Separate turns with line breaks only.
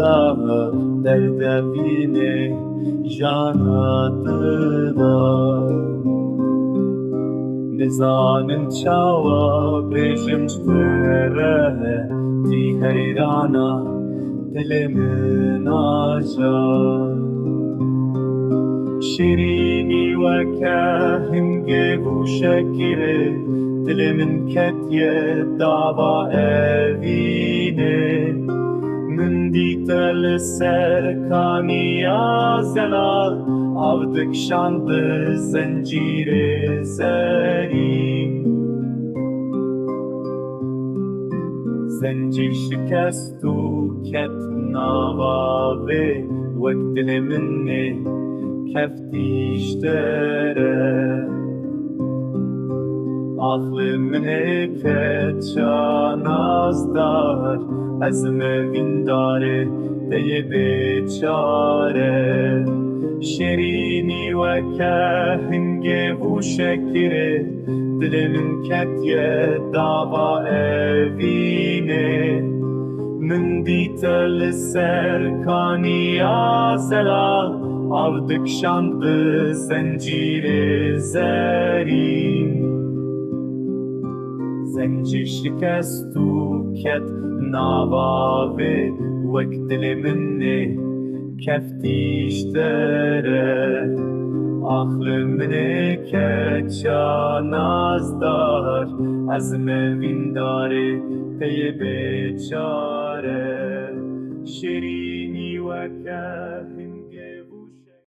nazdar derdê evînê jana dildar Nizanim çawa bêjim şekirê di heyrana dilê min ajar Şêrînî weke hingiv û şekirê dilê min ketiye dava evînê min dîte li ser kaniya zelal av dikişand zencîrê zerîn Zencîr şikest û ket nava vê wek dilê minê keftî Ahli minê keça nazdar ez evîndarê deyê bêçare Şêrînî weke hingiv û şekirê dilê min ketiye dava evînê min dîte li ser kaniya zelal av dikişand zencîrê zerîn Zencîr şikest û ket nava vê wek dilê minê keftî Ahli minê keça nazdar ez evîndarê deyê bêçare Şêrînî weke